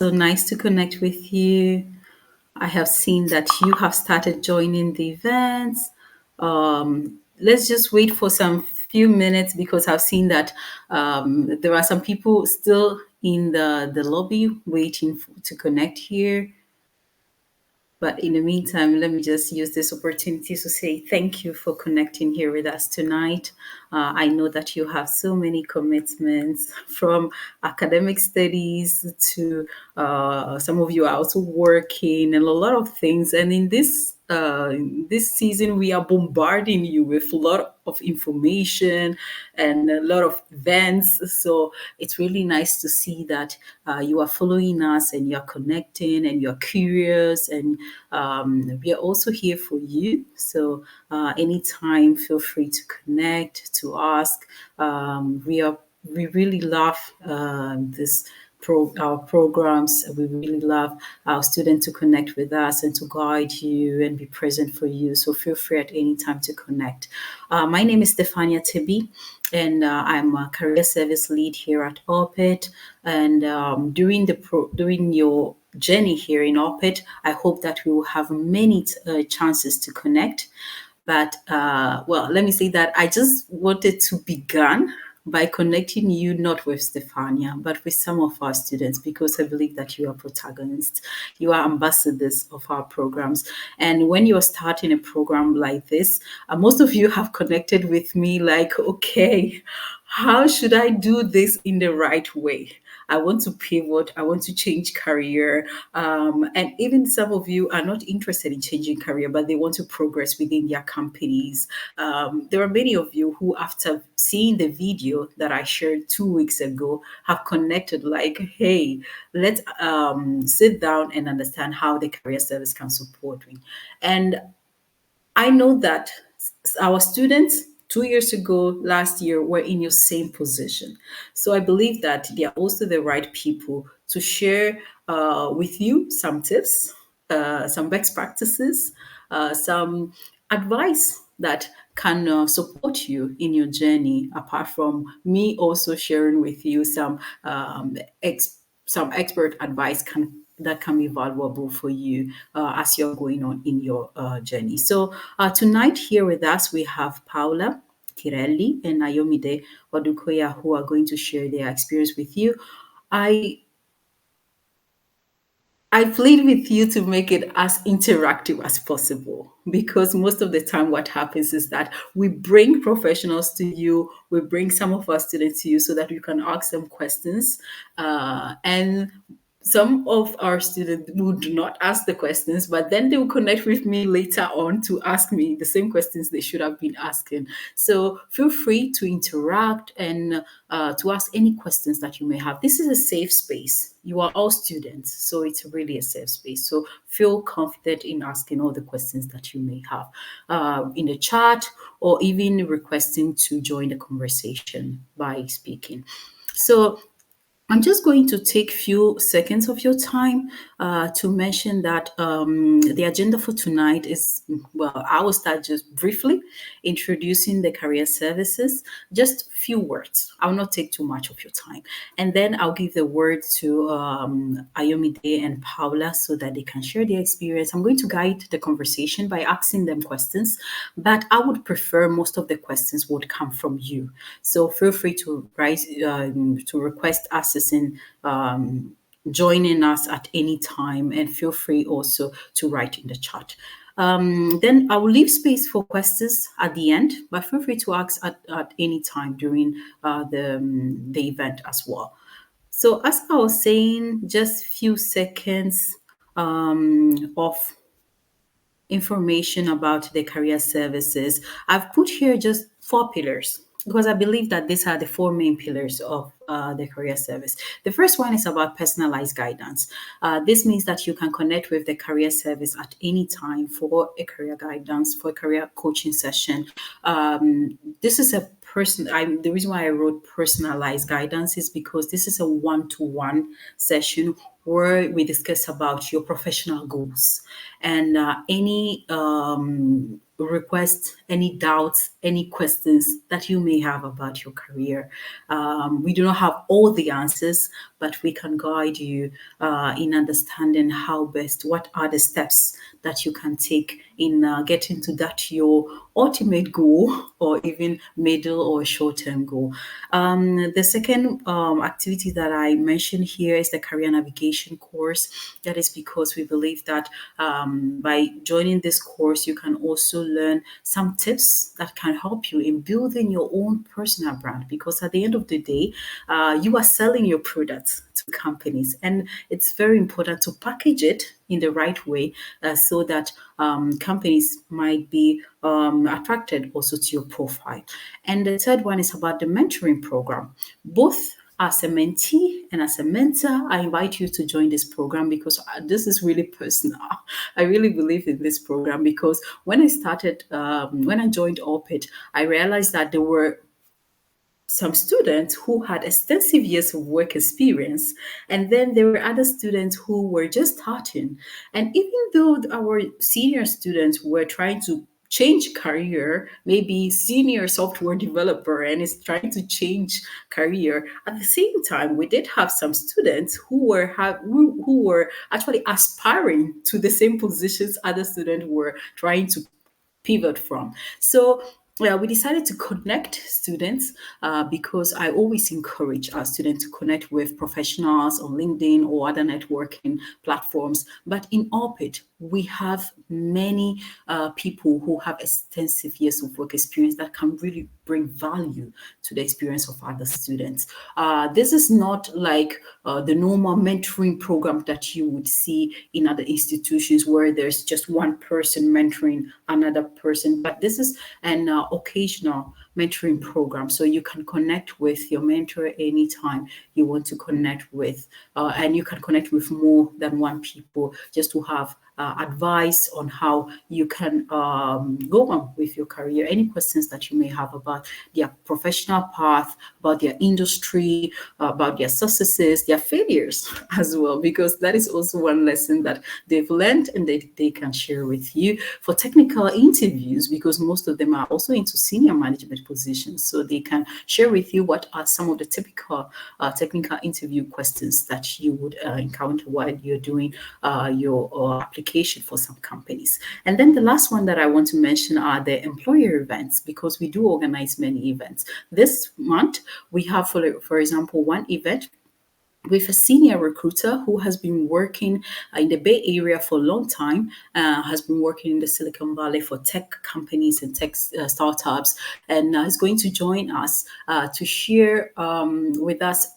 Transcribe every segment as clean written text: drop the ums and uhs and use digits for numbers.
So nice to connect with you. I have seen that you have started joining the events. Let's just wait for some few minutes because I've seen that there are some people still in the lobby waiting to connect here. But in the meantime, let me just use this opportunity to say thank you for connecting here with us tonight. I know that you have so many commitments from academic studies to some of you are also working and a lot of things. And in this season, we are bombarding you with a lot of information and a lot of events. So it's really nice to see that you are following us and you're connecting and you're curious. And we are also here for you. So anytime, feel free to connect, to ask. We really love this our programs. We really love our students to connect with us and to guide you and be present for you. So feel free at any time to connect. My name is Stefania Tabi, and I'm a career service lead here at OPIT. And during your journey here in OPIT, I hope that we will have many chances to connect. But well, let me say that I just wanted to begin by connecting you not with Stefania, but with some of our students, because I believe that you are protagonists, you are ambassadors of our programs. And when you're starting a program like this, most of you have connected with me like, okay, how should I do this in the right way? I want to pivot. I want to change career. And even some of you are not interested in changing career, but they want to progress within their companies. There are many of you who, after seeing the video that I shared 2 weeks ago, have connected like, hey, let's sit down and understand how the career service can support me. And I know that our students 2 years ago, last year, were in your same position. So I believe that they are also the right people to share with you some tips, some best practices, some advice that can support you in your journey, apart from me also sharing with you some expert advice that can be valuable for you as you're going on in your journey. So tonight here with us, we have Paula Tirelli and Nayomide Wadukoya, who are going to share their experience with you. I I plead with you to make it as interactive as possible, because most of the time what happens is that we bring professionals to you, we bring some of our students to you so that you can ask them questions. And some of our students would not ask the questions, but then they will connect with me later on to ask me the same questions they should have been asking. So feel free to interact and to ask any questions that you may have. This is a safe space. You are all students, so it's really a safe space. So feel confident in asking all the questions that you may have in the chat, or even requesting to join the conversation by speaking. So I'm just going to take few seconds of your time to mention that the agenda for tonight is, well, I will start just briefly introducing the career services, just few words. I'll not take too much of your time. And then I'll give the word to Ayomide and Paula so that they can share their experience. I'm going to guide the conversation by asking them questions, but I would prefer most of the questions would come from you. So feel free to to request accessing joining us at any time, and feel free also to write in the chat. Then I will leave space for questions at the end, but feel free to ask at any time during the event as well. So as I was saying, just few seconds of information about the career services. I've put here just 4 pillars because I believe that these are the 4 main pillars of the career service. The first one is about personalized guidance. This means that you can connect with the career service at any time for a career guidance, for a career coaching session. This is a the reason why I wrote personalized guidance is because this is a one-to-one session where we discuss about your professional goals and any requests, any doubts, any questions that you may have about your career. We do not have all the answers, but we can guide you in understanding how best, what are the steps that you can take in getting to that your ultimate goal or even middle or short-term goal. The second activity that I mentioned here is the career navigation course. That is because we believe that by joining this course, you can also learn some tips that can help you in building your own personal brand. Because at the end of the day, you are selling your products to companies, and it's very important to package it in the right way so that companies might be attracted also to your profile. And the third one is about the mentoring program. Both as a mentee and as a mentor, I invite you to join this program because this is really personal. I really believe in this program because when I started, when I joined OPIT, I realized that there were some students who had extensive years of work experience, and then there were other students who were just starting. And even though our senior students were trying to change career, maybe senior software developer and is trying to change career, at the same time we did have some students who were actually aspiring to the same positions other students were trying to pivot from. So we decided to connect students because I always encourage our students to connect with professionals on LinkedIn or other networking platforms. But in OPIT, we have many people who have extensive years of work experience that can really bring value to the experience of other students. This is not like the normal mentoring program that you would see in other institutions where there's just one person mentoring another person, but this is an occasional mentoring program. So you can connect with your mentor anytime you want to connect with, and you can connect with more than one people just to have advice on how you can go on with your career. Any questions that you may have about their professional path, about their industry, about their successes, their failures as well, because that is also one lesson that they've learned and they can share with you. For technical interviews, because most of them are also into senior management positions, so they can share with you what are some of the typical technical interview questions that you would encounter while you're doing your application for some companies. And then the last one that I want to mention are the employer events, because we do organize many events. This month, we have, for example, one event with a senior recruiter who has been working in the Bay Area for a long time, has been working in the Silicon Valley for tech companies and tech startups, and is going to join us to share with us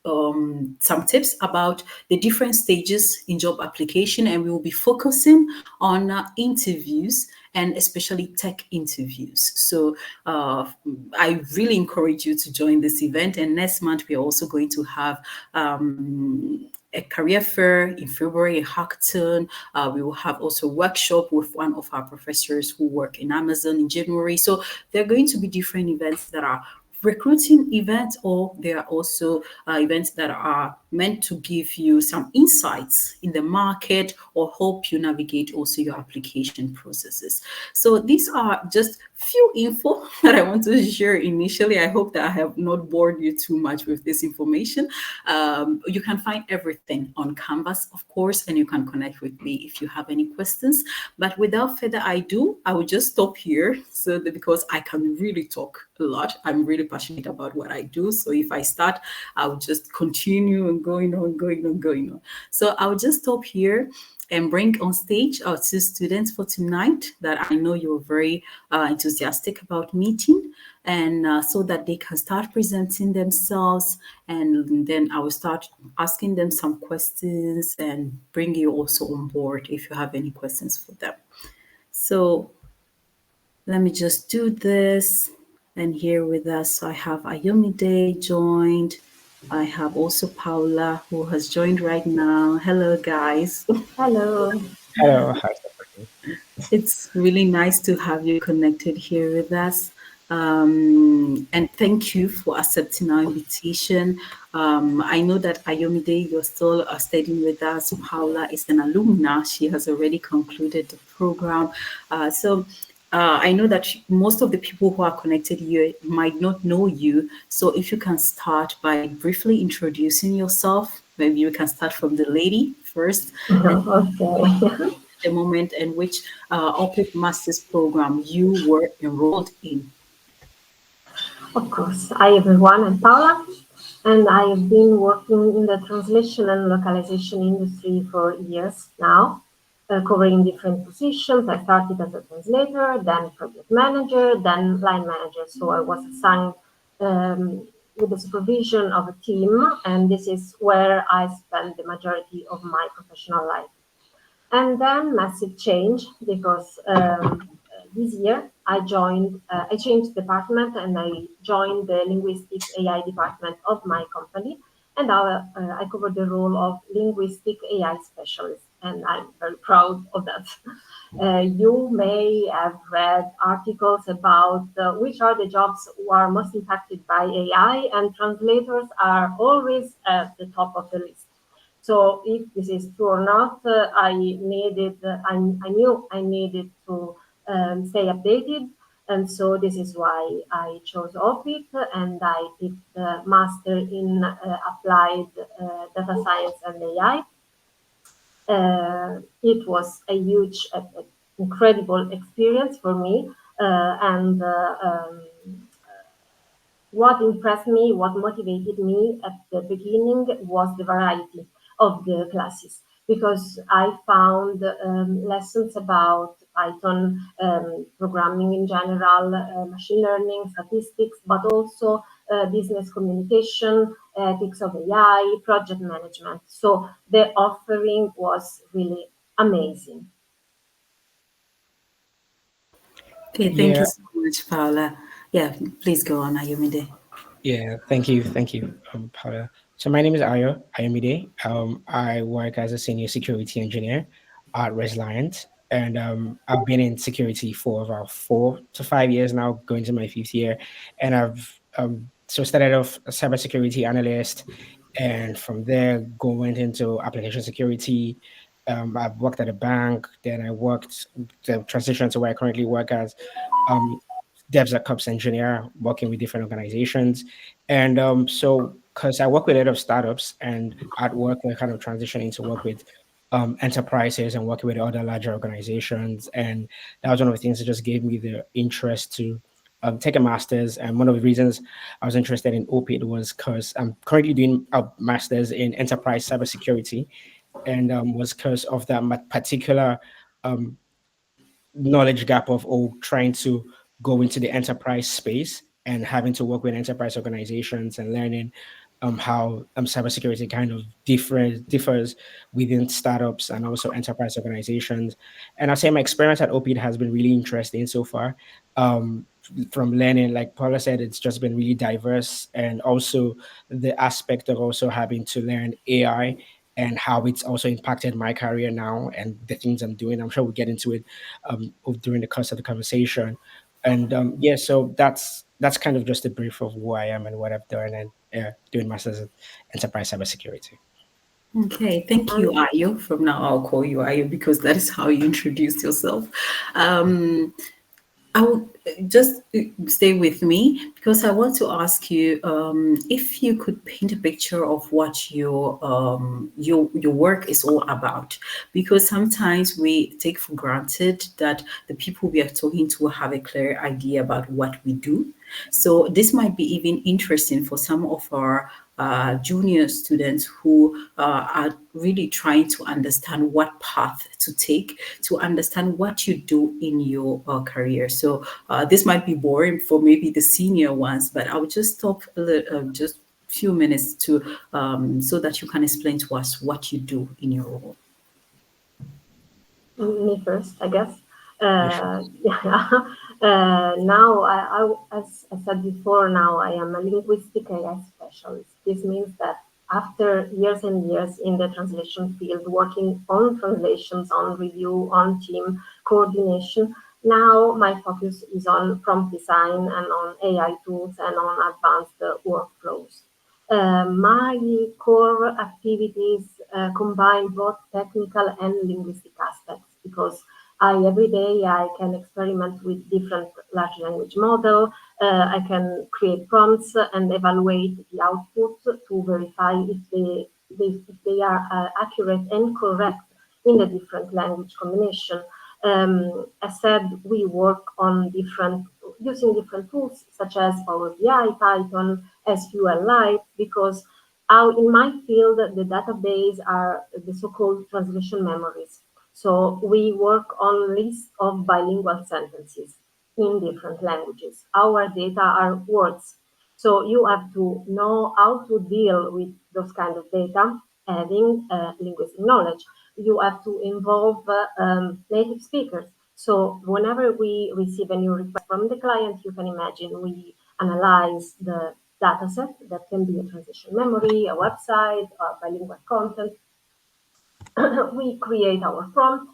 some tips about the different stages in job application, and we will be focusing on interviews and especially tech interviews. So I really encourage you to join this event. And next month, we are also going to have a career fair in February, a hackathon. We will have also a workshop with one of our professors who work in Amazon in January. So there are going to be different events that are recruiting events, or there are also events that are meant to give you some insights in the market or help you navigate also your application processes. So these are just few info that I want to share initially. I hope that I have not bored you too much with this information. You can find everything on Canvas, of course, and you can connect with me if you have any questions. But without further ado, I will just stop here so that, because I can really talk a lot. I'm really passionate about what I do. So if I start, I'll just continue and going on. So I'll just stop here and bring on stage our two students for tonight that I know you're very enthusiastic about meeting, and so that they can start presenting themselves, and then I will start asking them some questions and bring you also on board if you have any questions for them. So let me just do this. And here with us, I have Ayomide joined. I have also Paula, who has joined right now. Hello, guys. Hello. Hello, hi Stephanie. It's really nice to have you connected here with us. And thank you for accepting our invitation. I know that Ayomide, you're still studying with us. Paula is an alumna. She has already concluded the program. So I know that most of the people who are connected here might not know you. So if you can start by briefly introducing yourself, maybe you can start from the lady first, and Okay. the moment in which OPIT Masters program you were enrolled in. Of course. Hi everyone, I'm Paola, and I have been working in the translation and localization industry for years now, covering different positions. I started as a translator, then project manager, then line manager. So I was assigned with the supervision of a team, and this is where I spent the majority of my professional life. And then massive change because this year I changed department and I joined the linguistics AI department of my company. And now I cover the role of linguistic AI specialist, and I'm very proud of that. You may have read articles about which are the jobs who are most impacted by AI, and translators are always at the top of the list. So if this is true or not, I knew I needed to stay updated. And so this is why I chose OPIT and I did the master in applied data science and AI. It was a huge, incredible experience for me. And What impressed me, what motivated me at the beginning was the variety of the classes because I found lessons about Python, programming in general, machine learning, statistics, but also business communication, ethics of AI, project management. So the offering was really amazing. Okay, thank you Yeah, so much, Paula. Yeah, please go on, Ayomide. yeah. Thank you, Paula. So my name is Ayomide. I work as a senior security engineer at Resiliant, and I've been in security for about 4 to 5 years now, going to my fifth year, and I've started off a cybersecurity analyst, and from there went into application security. I've worked at a bank, then I worked the transition to where I currently work as um, DevSecOps engineer, working with different organizations. And because I work with a lot of startups, and at work, we're kind of transitioning to work with enterprises and working with other larger organizations. And that was one of the things that just gave me the interest to take a master's. And one of the reasons I was interested in OPIT was because I'm currently doing a master's in enterprise cybersecurity, and was because of that particular um, knowledge gap of trying to go into the enterprise space and having to work with enterprise organizations and learning how cybersecurity kind of differs within startups and also enterprise organizations. And I'll say my experience at OPIT has been really interesting so far. From learning, like Paula said, it's just been really diverse, and also the aspect of also having to learn AI and how it's also impacted my career now and the things I'm doing. I'm sure we'll get into it during the course of the conversation. And yeah, so that's kind of just a brief of who I am and what I've done, and doing masters in enterprise cybersecurity. Okay, thank you, And Ayo. From now, I'll call you Ayo because that is how you introduced yourself. Um, I will just stay with me because I want to ask you if you could paint a picture of what your work is all about. Because sometimes we take for granted that the people we are talking to have a clear idea about what we do. So this might be even interesting for some of our junior students who are really trying to understand what path to take to understand what you do in your career. So this might be boring for maybe the senior ones, but I will just stop a little, just few minutes to so that you can explain to us what you do in your role. me first, I guess. Yeah, sure. Yeah. Now, as I said before, now I am a linguistic AI specialist. This means that after years and years in the translation field, working on translations, on review, on team coordination, now my focus is on prompt design and on AI tools and on advanced workflows. My core activities combine both technical and linguistic aspects because Every day I can experiment with different large language model. I can create prompts and evaluate the output to verify if they are accurate and correct in the different language combination. As said, we work on using different tools such as Power BI, Python, SQLite, because in my field, the database are the so-called translation memories. So we work on lists of bilingual sentences in different languages. Our data are words. So you have to know how to deal with those kind of data, having linguistic knowledge. You have to involve native speakers. So whenever we receive a new request from the client, you can imagine we analyze the dataset that can be a transition memory, a website, bilingual content. We create our prompt.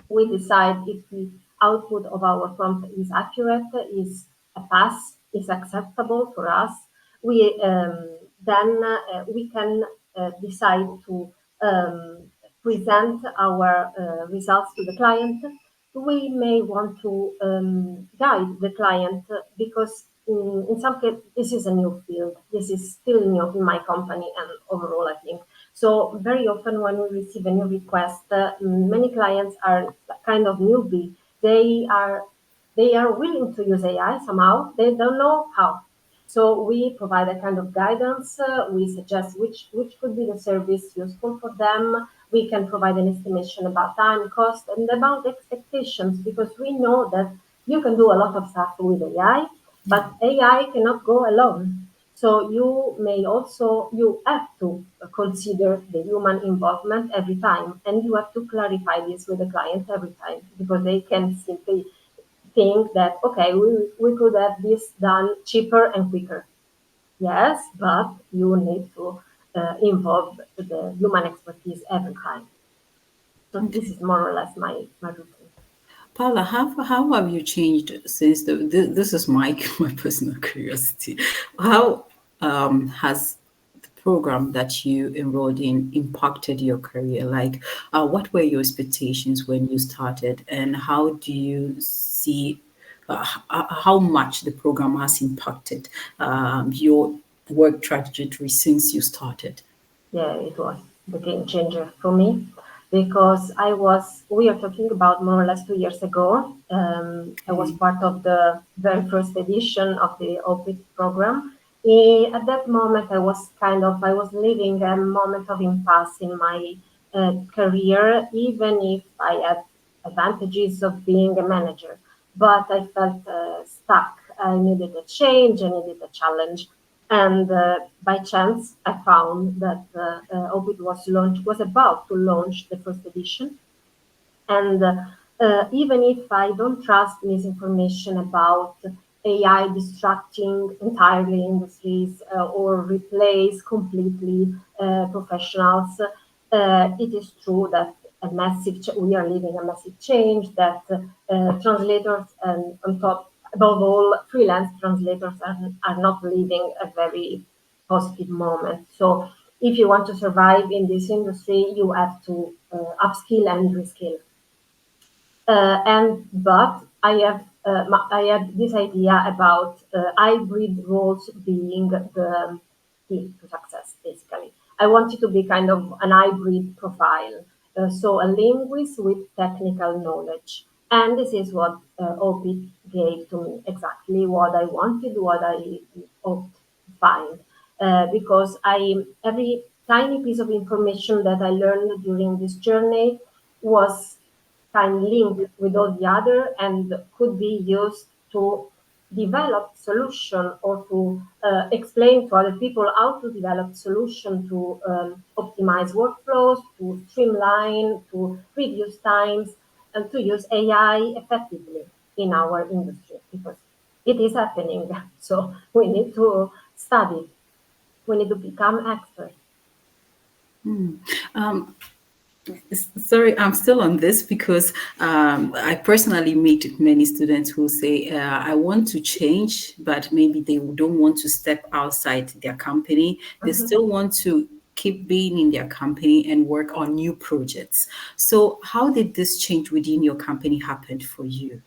We decide if the output of our prompt is accurate, is a pass, is acceptable for us. Then we can decide to present our results to the client. We may want to guide the client because in some cases this is a new field. This is still new in my company and overall, I think. So very often when we receive a new request, many clients are kind of newbie. They are willing to use AI somehow. They don't know how. So we provide a kind of guidance. We suggest which could be the service useful for them. We can provide an estimation about time, cost, and about expectations because we know that you can do a lot of stuff with AI, but AI cannot go alone. So you have to consider the human involvement every time, and you have to clarify this with the client every time because they can simply think that okay, we could have this done cheaper and quicker. Yes, but you need to involve the human expertise every time. So this is more or less my routine. Paula, how have you changed since this is my my personal curiosity. How has the program that you enrolled in impacted your career? Like, what were your expectations when you started, and how do you see how much the program has impacted your work trajectory since you started? Yeah, it was the game changer for me because we are talking about more or less 2 years ago. I was Okay. part of the very first edition of the OPIT program. At that moment, I was living a moment of impasse in my career, even if I had advantages of being a manager. But I felt stuck. I needed a change, I needed a challenge. And by chance, I found that OPIT was about to launch the first edition, and even if I don't trust misinformation about AI distracting entirely industries or replace completely professionals, it is true that we are living a massive change that translators and on top, above all, freelance translators are not living a very positive moment. So if you want to survive in this industry, you have to upskill and reskill. But I have this idea about hybrid roles being the key to success. Basically, I want it to be kind of an hybrid profile, so a linguist with technical knowledge, and this is what OPIT gave to me exactly what I wanted, what I hoped to find, because I every tiny piece of information that I learned during this journey was can link with all the other and could be used to develop solution or to explain to other people how to develop solution to optimize workflows, to streamline, to reduce times, and to use AI effectively in our industry because it is happening. So we need to study. We need to become experts. Um, Sorry, I'm still on this because I personally meet many students who say, I want to change, but maybe they don't want to step outside their company. They Mhm. still want to keep being in their company and work on new projects. So, how did this change within your company happen for you?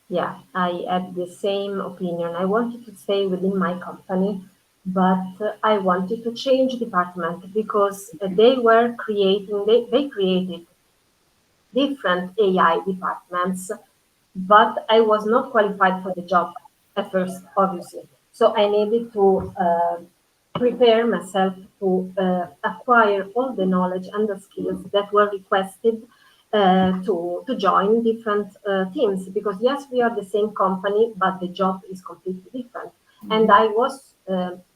Yeah, I had the same opinion. I wanted to stay within my company, but I wanted to change department because they created different AI departments, but I was not qualified for the job at first, obviously. So I needed to prepare myself to acquire all the knowledge and the skills that were requested to join different teams. Because yes, we are the same company, but the job is completely different. And I was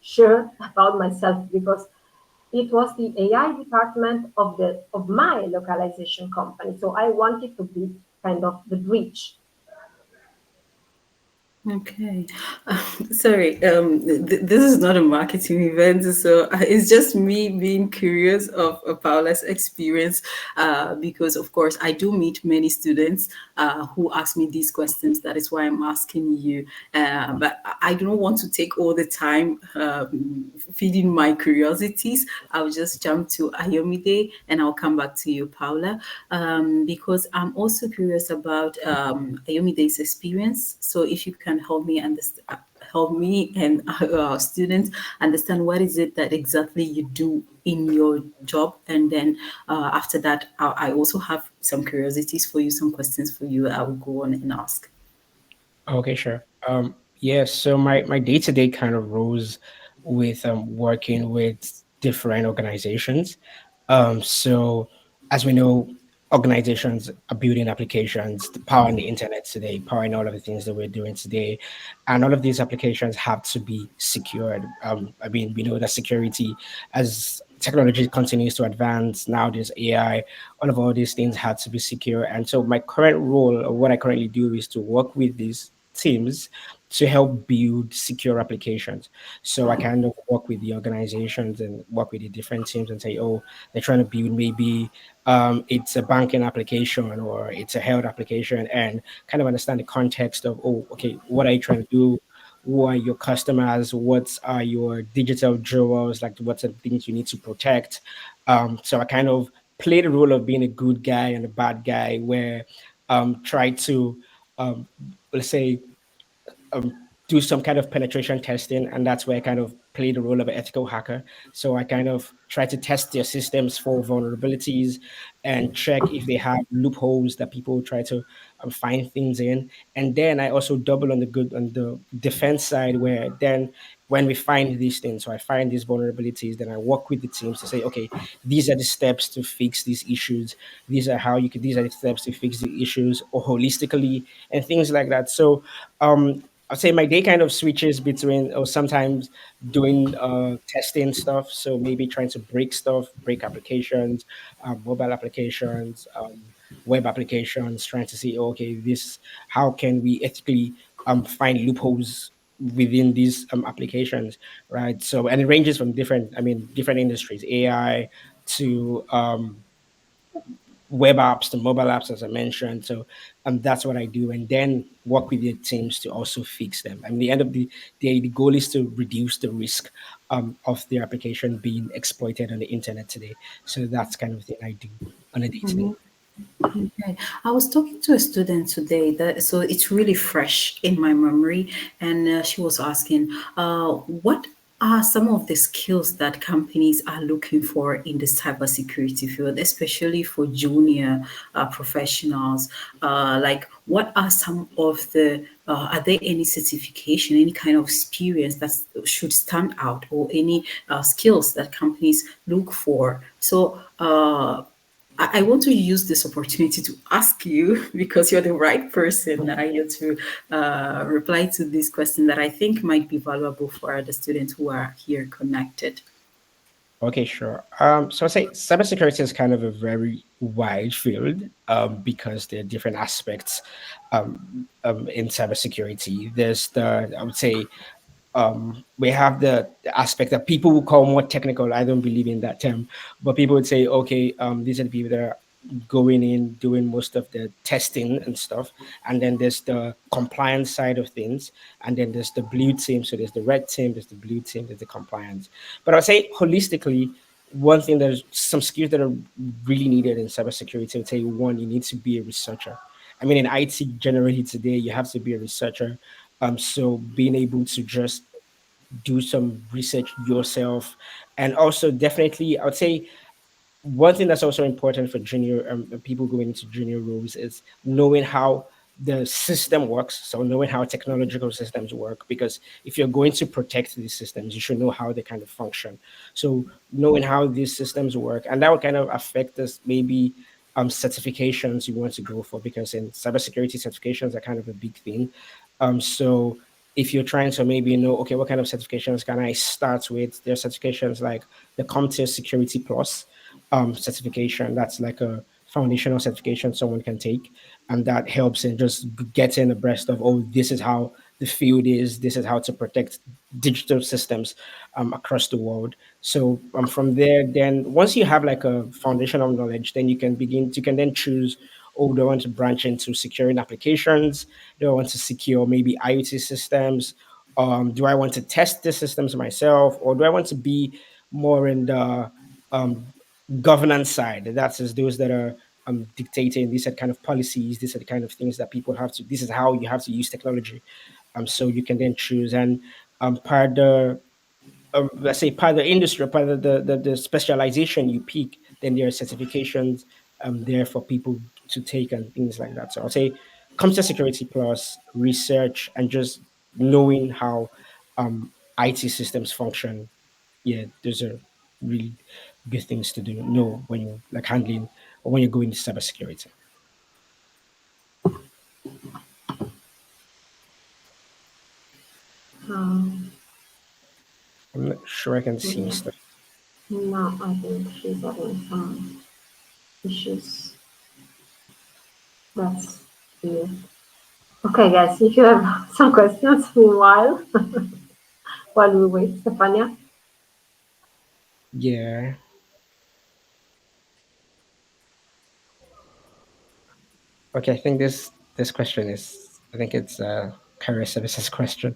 sure about myself because it was the AI department of my localization company. So I wanted to be kind of the bridge. Okay. Sorry, this is not a marketing event, so it's just me being curious of Paula's experience, because, of course, I do meet many students who ask me these questions. That is why I'm asking you. But I don't want to take all the time feeding my curiosities. I'll just jump to Ayomide and I'll come back to you, Paula, because I'm also curious about Ayomide's experience. So if you can help me understand, help me and our students understand what is it that exactly you do in your job, and then after that, I also have some curiosities for you, some questions for you. I will go on and ask. Okay, sure. Yeah, so my day-to-day kind of rose with working with different organizations. So as we know, organizations are building applications, powering the internet today, powering all of the things that we're doing today, and all of these applications have to be secured. I mean, we know that security, as technology continues to advance, now there's AI, all these things had to be secure. And so my current role, or what I currently do, is to work with these teams to help build secure applications. So I kind of work with the organizations and work with the different teams and say, oh, they're trying to build maybe it's a banking application or it's a health application, and kind of understand the context of, oh, okay, what are you trying to do? Who are your customers? What are your digital jewels? Like, what's the things you need to protect? So I kind of play the role of being a good guy and a bad guy, where try to um, let's say do some kind of penetration testing, and that's where I kind of play the role of an ethical hacker. So I kind of try to test their systems for vulnerabilities and check if they have loopholes that people try to find things in. And then I also double on the defense side, where then when we find these things, so I find these vulnerabilities, then I work with the teams to say, okay, these are the steps to fix these issues. These are the steps to fix the issues or holistically and things like that. So I'd say my day kind of switches between, or sometimes doing testing stuff. So maybe trying to break stuff, break applications, mobile applications, web applications, trying to see, okay, this, how can we ethically find loopholes within these applications, right? So, and it ranges from different industries, AI to web apps to mobile apps, as I mentioned. So that's what I do, and then work with the teams to also fix them. I mean, the end of the day, the goal is to reduce the risk of their application being exploited on the internet today. So that's kind of thing I do on a day to day. Okay. I was talking to a student today that so it's really fresh in my memory, and she was asking, what are some of the skills that companies are looking for in the cybersecurity field, especially for junior professionals? Like, what are some of the are there any certification, any kind of experience that should stand out, or any skills that companies look for? So. I want to use this opportunity to ask you because you're the right person to reply to this question that I think might be valuable for the students who are here connected. Okay, sure. So I say cybersecurity is kind of a very wide field because there are different aspects in cybersecurity. There's the, I would say, we have the aspect that people would call more technical. I don't believe in that term, but people would say, okay, these are the people that are going in, doing most of the testing and stuff. And then there's the compliance side of things. And then there's the blue team. So there's the red team, there's the blue team, there's the compliance. But I would say holistically, one thing, there's some skills that are really needed in cybersecurity. I would say one, you need to be a researcher. I mean, in IT generally today, you have to be a researcher. So being able to just do some research yourself, and also definitely, I would say one thing that's also important for junior people going into junior roles is knowing how the system works. So knowing how technological systems work, because if you're going to protect these systems, you should know how they kind of function. So knowing how these systems work, and that will kind of affect us maybe certifications you want to go for, because in cybersecurity, certifications are kind of a big thing. So if you're trying to maybe know, okay, what kind of certifications can I start with? There are certifications like the CompTIA Security Plus certification. That's like a foundational certification someone can take, and that helps in just getting abreast of, oh, this is how the field is, this is how to protect digital systems across the world. So from there, then once you have like a foundational knowledge, then you can then choose, oh, do I want to branch into securing applications? Do I want to secure maybe IoT systems? Do I want to test the systems myself, or do I want to be more in the um, governance side? That's just those that are dictating these are kind of policies, these are the kind of things that people have to, this is how you have to use technology. So you can then choose, and part the let's say part of the industry, part of the specialization you pick, then there are certifications there for people to take and things like that. So I'll say computer security plus research and just knowing how IT systems function. Yeah, those are really good things to do. Know when you're like handling or when you're going to cybersecurity. Um, I'm not sure I can see yeah. stuff. No, I think she's having some issues. That's weird. Okay, guys, if you have some questions meanwhile, while we wait, Stefania. Yeah. Okay, I think this question is, I think it's a career services question.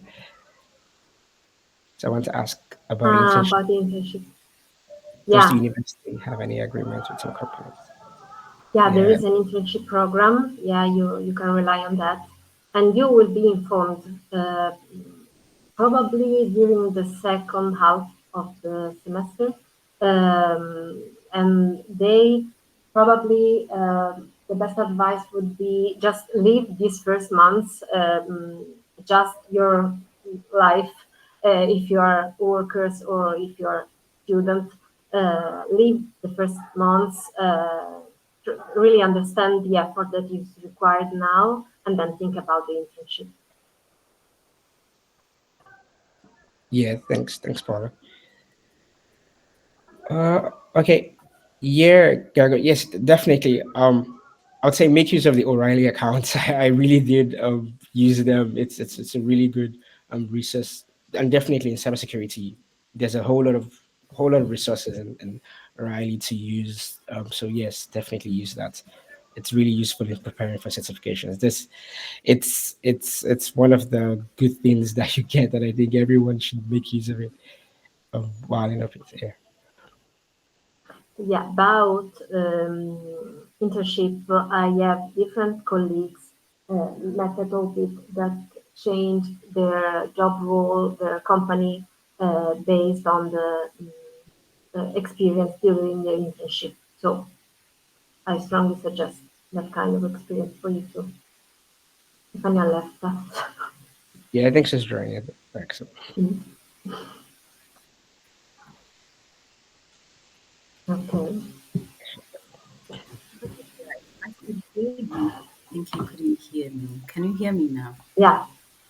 So I want to ask about internship. About the internship. Does the Yeah, university have any agreements with some companies? yeah, there Yeah. is an internship program. Yeah, you can rely on that, and you will be informed probably during the second half of the semester. And they probably the best advice would be just leave these first months, just your life. If you are workers or if you are student, leave the first months. Really understand the effort that is required now, and then think about the internship. Yeah, thanks, Paula. Okay. Yeah, Gago. Yes, definitely. I would say make use of the O'Reilly accounts. I really did use them. It's a really good resource, and definitely in cybersecurity, there's a whole lot of resources in O'Reilly to use. So yes, definitely use that. It's really useful in preparing for certifications. This it's one of the good things that you get, that I think everyone should make use of it while in OPIT. Yeah. Yeah, about internship, I have different colleagues methodologies that change their job role, their company based on the experience during the internship. So I strongly suggest that kind of experience for you too. Stefania left us. Yeah, I think she's drawing it back. So Mm, okay. I could hear you. I think you couldn't hear me. Can you hear me now? Yeah.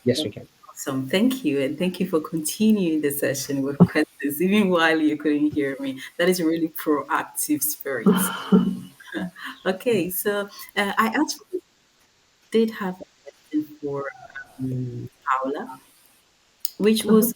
yes, we can. Awesome. Thank you. And thank you for continuing the session with questions, even while you couldn't hear me. That is really proactive spirit. Okay, so I actually did have a question for Paula, which was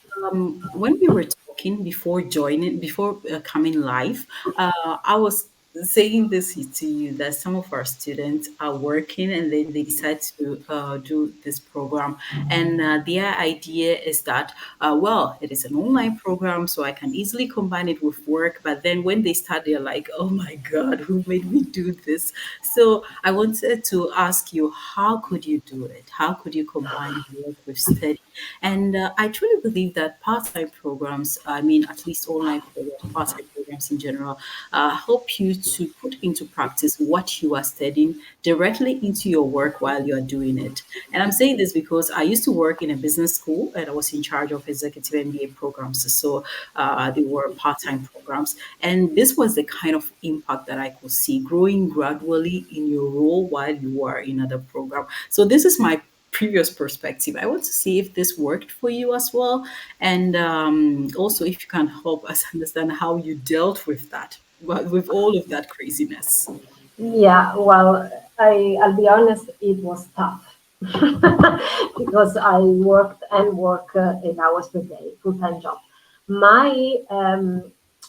when we were talking before joining, before coming live, I was saying this to you that some of our students are working and then they decide to do this program, and their idea is that well, it is an online program so I can easily combine it with work, but then when they start they're like, oh my god, who made me do this? So I wanted to ask you, how could you do it? How could you combine work with study? And I truly believe that part-time programs, I mean, at least online programs, part-time programs in general, help you to put into practice what you are studying directly into your work while you are doing it. And I'm saying this because I used to work in a business school and I was in charge of executive MBA programs. So they were part-time programs. And this was the kind of impact that I could see growing gradually in your role while you are in other program. So this is my previous perspective. I want to see if this worked for you as well. And also if you can help us understand how you dealt with that, with all of that craziness. Yeah, well, I'll be honest, it was tough because I worked and work 8 hours per day, full-time job. My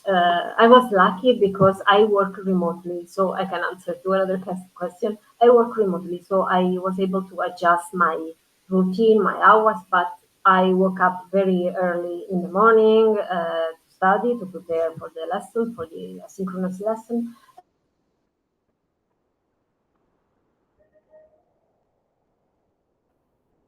I was lucky because I work remotely, so I can answer to another question. I work remotely, so I was able to adjust my routine, my hours, but I woke up very early in the morning to study, to prepare for the lesson, for the asynchronous lesson.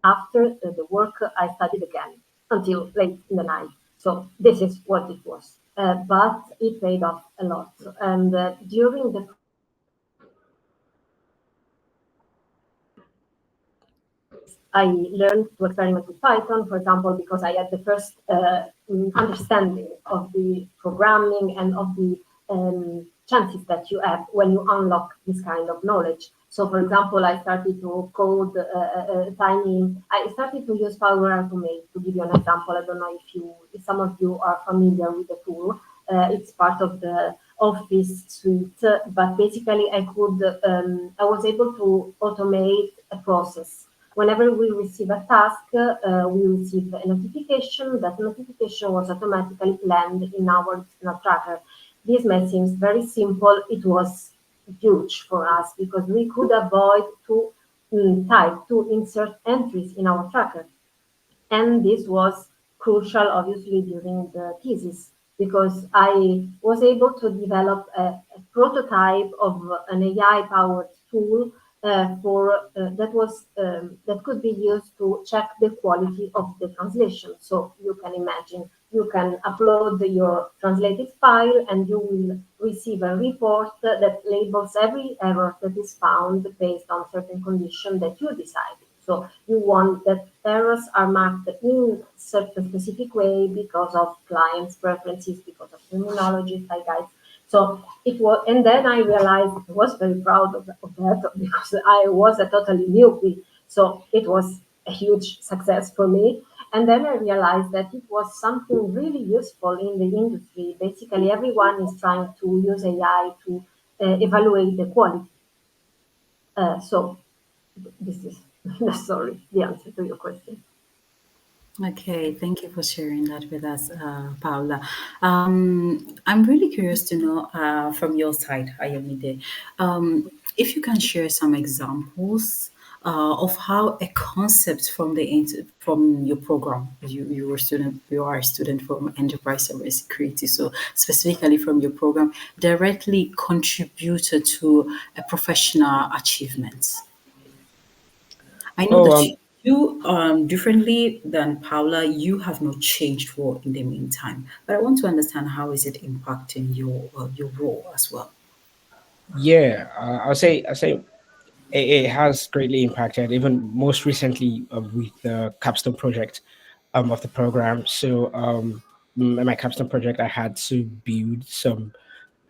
After the work, I studied again until late in the night. So this is what it was. But it paid off a lot. And during the I learned to experiment with Python, for example, because I had the first understanding of the programming and of the chances that you have when you unlock this kind of knowledge. So, for example, I started to code I started to use Power Automate. To give you an example, I don't know if some of you are familiar with the tool. It's part of the Office suite, but basically, I was able to automate a process. Whenever we receive a task, we receive a notification. That notification was automatically planned in our tracker. This may seem very simple. It was huge for us because we could avoid to to insert entries in our tracker. And this was crucial, obviously, during the thesis because I was able to develop a prototype of an AI-powered tool that could be used to check the quality of the translation. So you can imagine you can upload your translated file and you will receive a report that labels every error that is found based on certain condition that you decide. So you want that errors are marked in certain specific way because of clients' preferences, because of terminology, guides. So it was, and then I realized I was very proud of that because I was a totally newbie. So it was a huge success for me. And then I realized that it was something really useful in the industry. Basically, everyone is trying to use AI to evaluate the quality. So this is sorry, the answer to your question. Okay, thank you for sharing that with us, Paula. I'm really curious to know from your side, Ayomide, if you can share some examples of how a concept from from your program, you are a student from enterprise cybersecurity, so specifically from your program, directly contributed to a professional achievement. I know Oh, that you, differently than Paula, you have not changed for in the meantime. But I want to understand how is it impacting your role as well. yeah, I'll say it has greatly impacted, even most recently with the capstone project of the program. So in my capstone project, I had to build some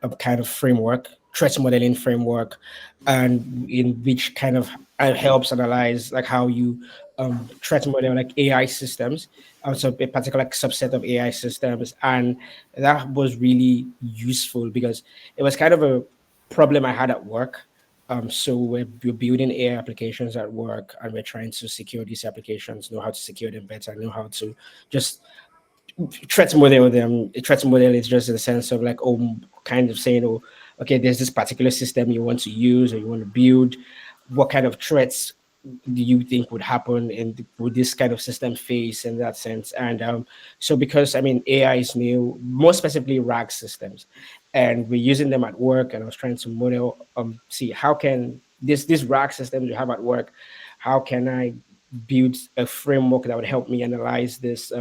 a kind of framework, threat modeling framework, and in which kind of helps analyze like how you threat model like AI systems, also a particular subset of AI systems, and that was really useful because it was kind of a problem I had at work. So we're building AI applications at work, and we're trying to secure these applications, know how to secure them better, know how to just threat model them. A threat model is just in the sense of like, oh, kind of saying, oh, okay, there's this particular system you want to use or you want to build. What kind of threats do you think would happen and would this kind of system face in that sense? And so because I mean AI is new, more specifically RAG systems, and we're using them at work, and I was trying to model see how can this RAG system you have at work, how can I build a framework that would help me analyze this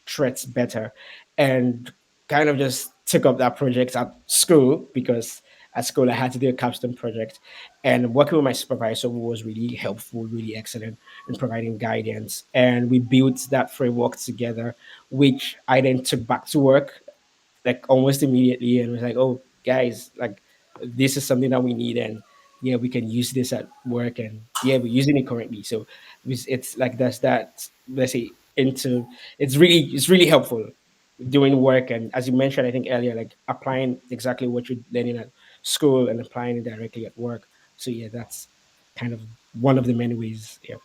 threats better, and kind of just took up that project at school because at school I had to do a capstone project, and working with my supervisor was really helpful, really excellent in providing guidance, and we built that framework together, which I then took back to work like almost immediately and was like, oh guys, like this is something that we need, and yeah, we can use this at work, and yeah, we're using it currently. So it's like that's that, let's say, into it's really helpful doing work, and as you mentioned I think earlier, like applying exactly what you're learning at school and applying it directly at work. So yeah, that's kind of one of the many ways. Yeah.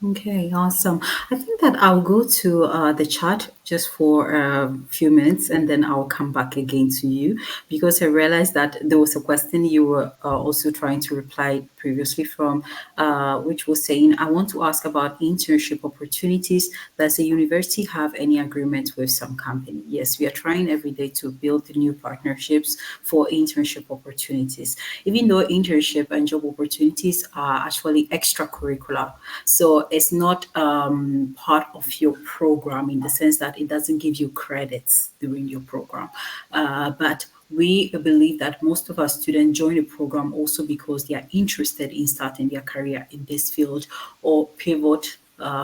Okay, awesome. I think that I'll go to the chat just for a few minutes and then I'll come back again to you because I realized that there was a question you were also trying to reply previously from, which was saying, I want to ask about internship opportunities. Does the university have any agreement with some company? Yes, we are trying every day to build new partnerships for internship opportunities, even though internship and job opportunities are actually extracurricular. So it's not part of your program in the sense that it doesn't give you credits during your program. But we believe that most of our students join the program also because they are interested in starting their career in this field or pivot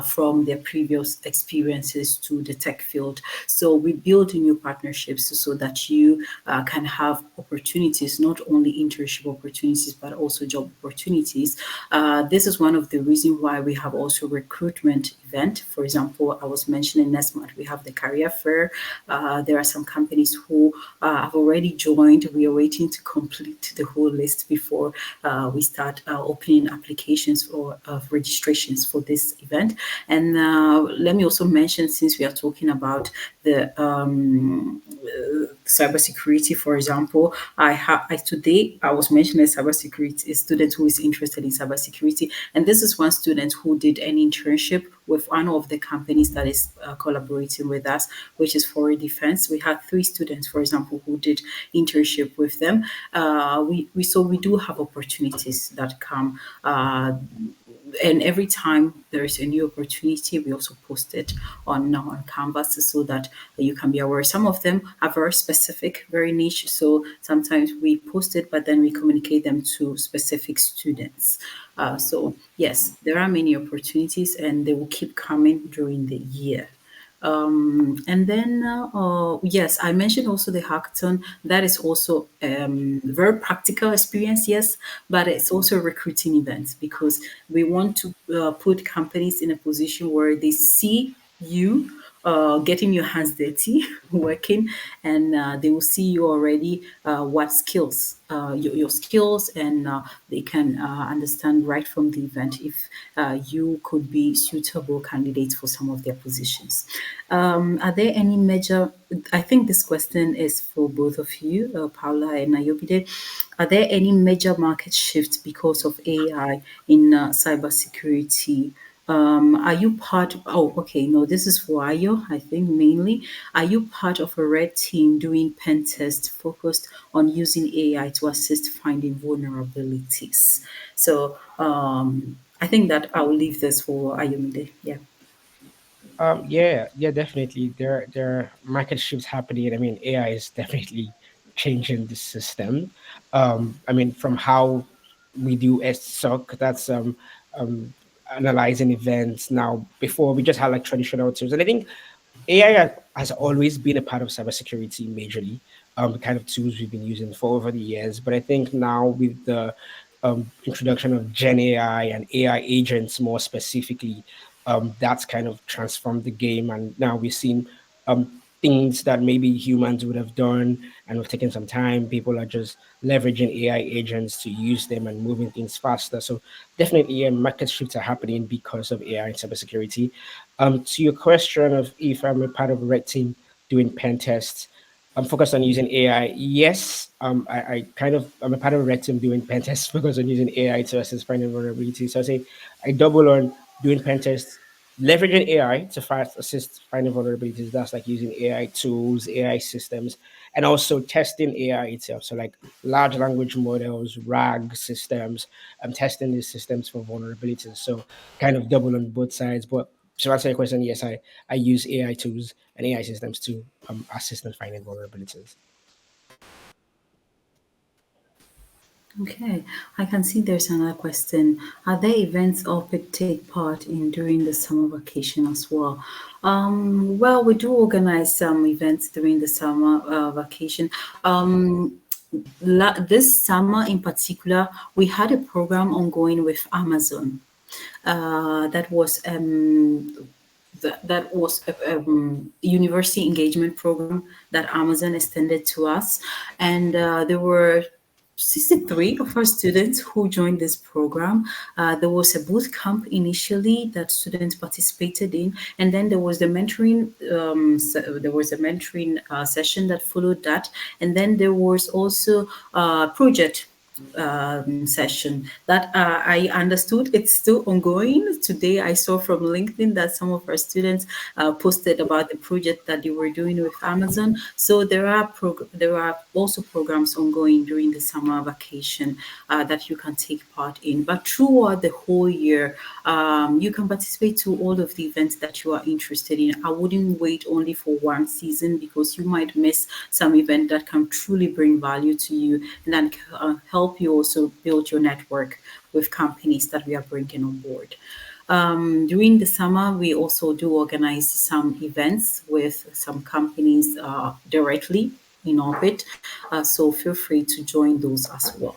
from their previous experiences to the tech field. So we build new partnerships so that you can have opportunities, not only internship opportunities, but also job opportunities. This is one of the reasons why we have also recruitment event. For example, I was mentioning next month we have the career fair. There are some companies who have already joined. We are waiting to complete the whole list before we start opening applications for registrations for this event. And let me also mention, since we are talking about the cybersecurity, for example, today I was mentioning a cybersecurity a student who is interested in cybersecurity, and this is one student who did an internship with one of the companies that is collaborating with us, which is for defense. We had three students, for example, who did internship with them. We do have opportunities that come. And every time there is a new opportunity, we also post it on Canvas so that you can be aware. Some of them are very specific, very niche. So sometimes we post it, but then we communicate them to specific students. So yes, there are many opportunities, and they will keep coming during the year. And then, yes, I mentioned also the hackathon. That is also very practical experience, yes, but it's also a recruiting event because we want to put companies in a position where they see you getting your hands dirty, working, and they will see you already what skills, your skills, and they can understand right from the event if you could be suitable candidates for some of their positions. Are there any major? I think this question is for both of you, Paula and Ayobide. Are there any major market shifts because of AI in cybersecurity? Are you part? Oh, okay. No, this is for Ayo, I think mainly. Are you part of a red team doing pen tests focused on using AI to assist finding vulnerabilities? So I think that I'll leave this for Ayomide. Yeah. Yeah, yeah, definitely. There are market shifts happening. I mean, AI is definitely changing the system. I mean, from how we do SOC, that's um analyzing events now. Before we just had like traditional tools, and I think AI has always been a part of cybersecurity majorly, the kind of tools we've been using for over the years. But I think now with the introduction of Gen AI and AI agents more specifically, that's kind of transformed the game. And now we've seen things that maybe humans would have done and have taken some time. People are just leveraging AI agents to use them and moving things faster. So definitely, yeah, market shifts are happening because of AI and cybersecurity. To your question of if I'm a part of a red team doing pen tests, I'm focused on using AI. Yes, I'm a part of a red team doing pen tests focused on using AI to assist finding vulnerabilities. So I say I double on doing pen tests, leveraging AI to fast assist finding vulnerabilities. That's like using AI tools, AI systems, and also testing AI itself. So like large language models, RAG systems. I'm testing these systems for vulnerabilities. So kind of double on both sides. But to answer your question, yes, I use AI tools and AI systems to assist in finding vulnerabilities. Okay, I can see there's another question. Are there events OPIT take part in during the summer vacation as well? Well, we do organize some events during the summer vacation. This summer in particular, we had a program ongoing with Amazon. That was that was a university engagement program that Amazon extended to us, and there were 63 of our students who joined this program. There was a boot camp initially that students participated in, and then there was the mentoring. There was a mentoring session that followed that, and then there was also a project session that I understood it's still ongoing. Today, I saw from LinkedIn that some of our students posted about the project that they were doing with Amazon. So there are also programs ongoing during the summer vacation that you can take part in. But throughout the whole year, you can participate to all of the events that you are interested in. I wouldn't wait only for one season because you might miss some event that can truly bring value to you and then help you also build your network with companies that we are bringing on board. During the summer, we also do organize some events with some companies directly in orbit. So feel free to join those as well.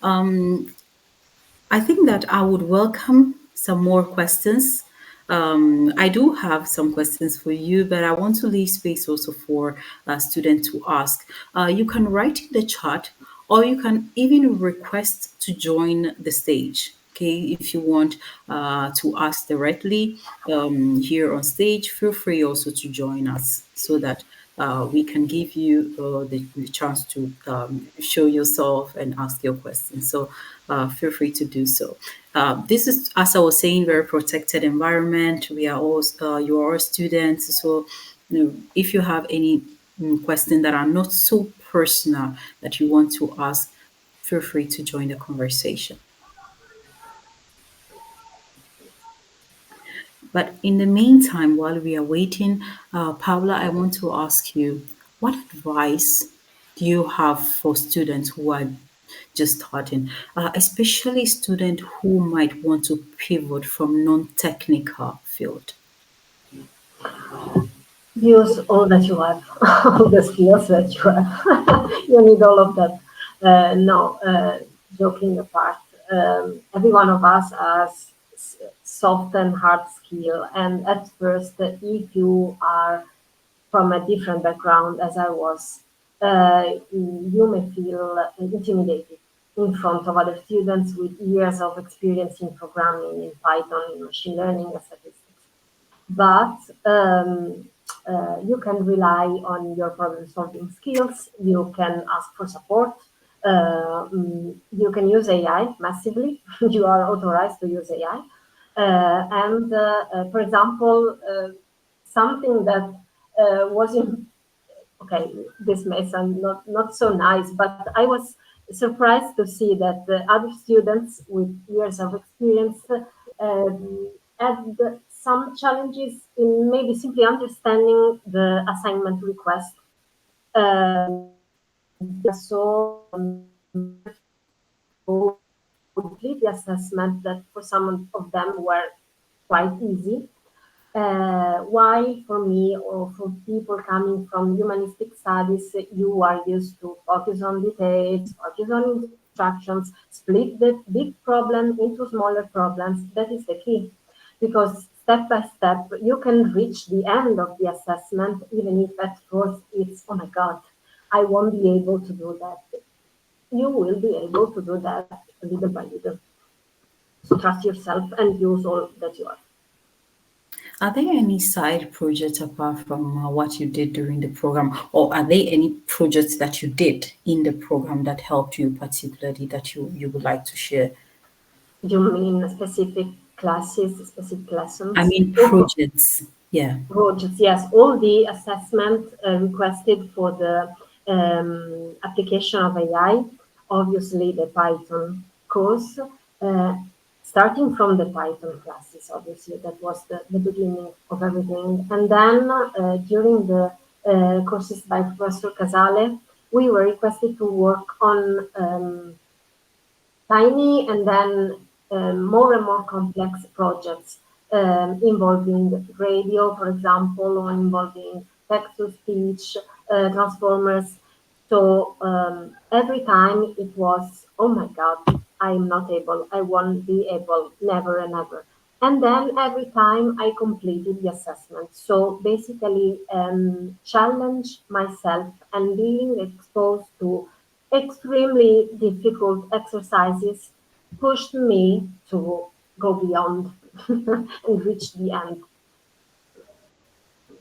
I think that I would welcome some more questions. I do have some questions for you, but I want to leave space also for students to ask. You can write in the chat, or you can even request to join the stage. Okay, if you want to ask directly here on stage, feel free also to join us so that we can give you the chance to show yourself and ask your questions. So feel free to do so. This is, as I was saying, very protected environment. We are all you are all students, so if you have any questions that are not so personal that you want to ask, feel free to join the conversation. But in the meantime, while we are waiting, Paula, I want to ask you, what advice do you have for students who are just starting, especially students who might want to pivot from non-technical field? Use all that you have, all the skills that you have. You need all of that. No, joking apart, every one of us has soft and hard skill. And at first, if you are from a different background, as I was, you may feel intimidated in front of other students with years of experience in programming, in Python, in machine learning, and statistics. But you can rely on your problem solving skills. You can ask for support. You can use AI massively. You are authorized to use AI. For example, something that was in, okay, this may sound not so nice, but I was surprised to see that the other students with years of experience had some challenges in maybe simply understanding the assignment request. So complete the assessment that for some of them were quite easy. While for me or for people coming from humanistic studies, you are used to focus on details, focus on instructions, split the big problem into smaller problems. That is the key. Because step by step, you can reach the end of the assessment, even if at first it's, oh my God, I won't be able to do that. You will be able to do that little by little. So trust yourself and use all that you have. Are there any side projects apart from what you did during the program, or are there any projects that you did in the program that helped you particularly that you would like to share? You mean specific classes, specific I lessons? mean, projects. Yeah. Projects, yes, all the assessment requested for the application of AI, obviously the Python course, starting from the Python classes, obviously, that was the beginning of everything. And then during the courses by Professor Casale, we were requested to work on tiny and then more and more complex projects involving radio, for example, or involving text to speech, transformers. So every time it was, oh my God, I'm not able, I won't be able, never and ever. And then every time I completed the assessment. So basically, challenge myself and being exposed to extremely difficult exercises pushed me to go beyond and reach the end.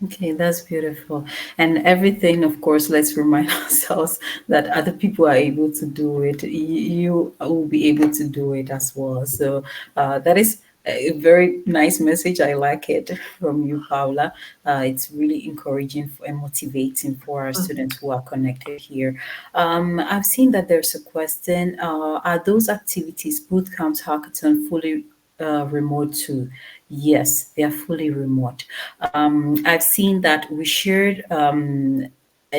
Okay, that's beautiful. And everything, of course, let's remind ourselves that other people are able to do it. You will be able to do it as well. So that is a very nice message. I like it from you, Paula. It's really encouraging and motivating for our Mhm. students who are connected here. I've seen that there's a question. Are those activities, boot camps, hackathon, fully remote too? Yes, they are fully remote. I've seen that we shared